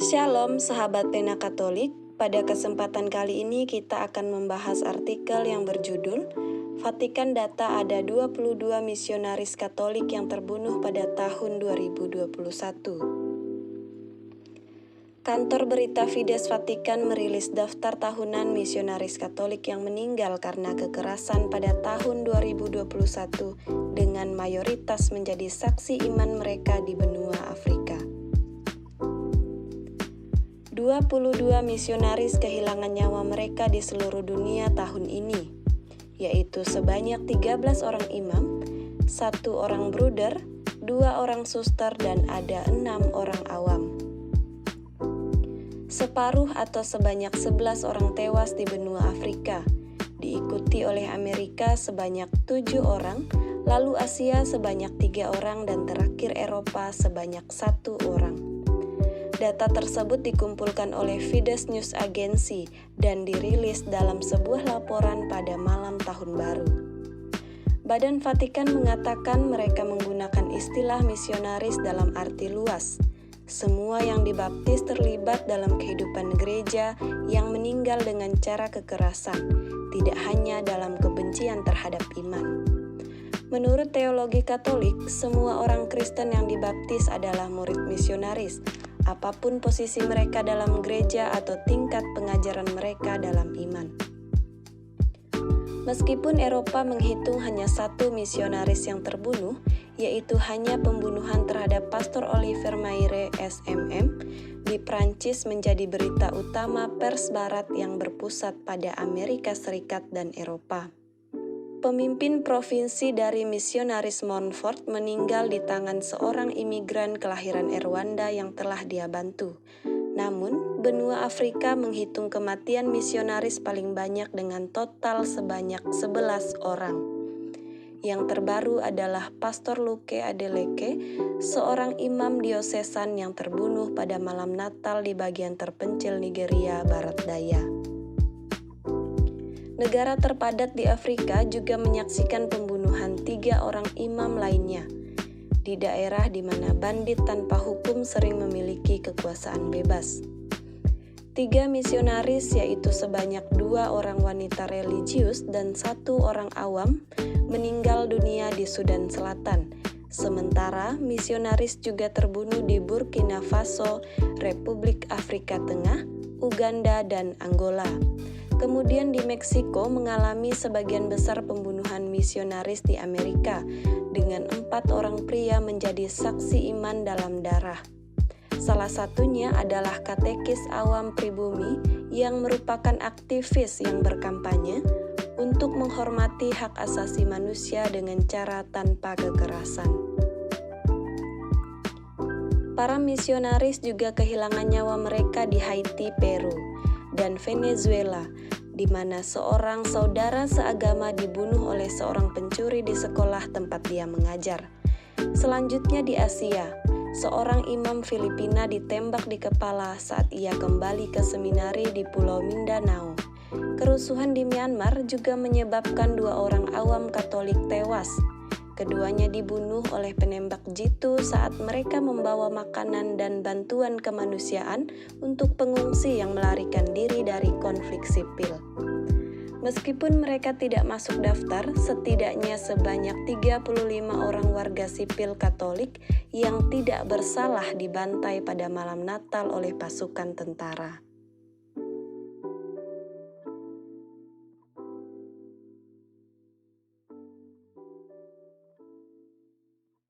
Shalom sahabat Pena Katolik, pada kesempatan kali ini kita akan membahas artikel yang berjudul Vatikan Data ada 22 misionaris Katolik yang terbunuh pada tahun 2021. Kantor berita Fides Vatikan merilis daftar tahunan misionaris Katolik yang meninggal karena kekerasan pada tahun 2021 dengan mayoritas menjadi saksi iman mereka di benua Afrika. 22 misionaris kehilangan nyawa mereka di seluruh dunia tahun ini, yaitu sebanyak 13 orang imam, 1 orang bruder, 2 orang suster, dan ada 6 orang awam. Separuh atau sebanyak 11 orang tewas di benua Afrika, diikuti oleh Amerika sebanyak 7 orang, lalu Asia sebanyak 3 orang, dan terakhir Eropa sebanyak 1 orang. Data tersebut dikumpulkan oleh Fides News Agency dan dirilis dalam sebuah laporan pada malam Tahun Baru. Badan Vatikan mengatakan mereka menggunakan istilah misionaris dalam arti luas. Semua yang dibaptis terlibat dalam kehidupan gereja yang meninggal dengan cara kekerasan, tidak hanya dalam kebencian terhadap iman. Menurut teologi Katolik, semua orang Kristen yang dibaptis adalah murid misionaris, apapun posisi mereka dalam gereja atau tingkat pengajaran mereka dalam iman. Meskipun Eropa menghitung hanya 1 misionaris yang terbunuh, yaitu hanya pembunuhan terhadap Pastor Olivier Mayre SMM, di Prancis menjadi berita utama pers barat yang berpusat pada Amerika Serikat dan Eropa. Pemimpin provinsi dari misionaris Montfort meninggal di tangan seorang imigran kelahiran Rwanda yang telah dia bantu. Namun, benua Afrika menghitung kematian misionaris paling banyak dengan total sebanyak 11 orang. Yang terbaru adalah Pastor Luke Adeleke, seorang imam diosesan yang terbunuh pada malam Natal di bagian terpencil Nigeria Barat Daya. Negara terpadat di Afrika juga menyaksikan pembunuhan 3 orang imam lainnya, di daerah di mana bandit tanpa hukum sering memiliki kekuasaan bebas. 3 misionaris, yaitu sebanyak 2 orang wanita religius dan 1 orang awam, meninggal dunia di Sudan Selatan. Sementara misionaris juga terbunuh di Burkina Faso, Republik Afrika Tengah, Uganda, dan Angola. Kemudian di Meksiko mengalami sebagian besar pembunuhan misionaris di Amerika, dengan 4 orang pria menjadi saksi iman dalam darah. Salah satunya adalah katekis awam pribumi yang merupakan aktivis yang berkampanye untuk menghormati hak asasi manusia dengan cara tanpa kekerasan. Para misionaris juga kehilangan nyawa mereka di Haiti, Peru, dan Venezuela, di mana seorang saudara seagama dibunuh oleh seorang pencuri di sekolah tempat dia mengajar. Selanjutnya di Asia, seorang imam Filipina ditembak di kepala saat ia kembali ke seminari di Pulau Mindanao. Kerusuhan di Myanmar juga menyebabkan 2 orang awam Katolik tewas. Keduanya dibunuh oleh penembak jitu saat mereka membawa makanan dan bantuan kemanusiaan untuk pengungsi yang melarikan diri dari konflik sipil. Meskipun mereka tidak masuk daftar, setidaknya sebanyak 35 orang warga sipil Katolik yang tidak bersalah dibantai pada malam Natal oleh pasukan tentara.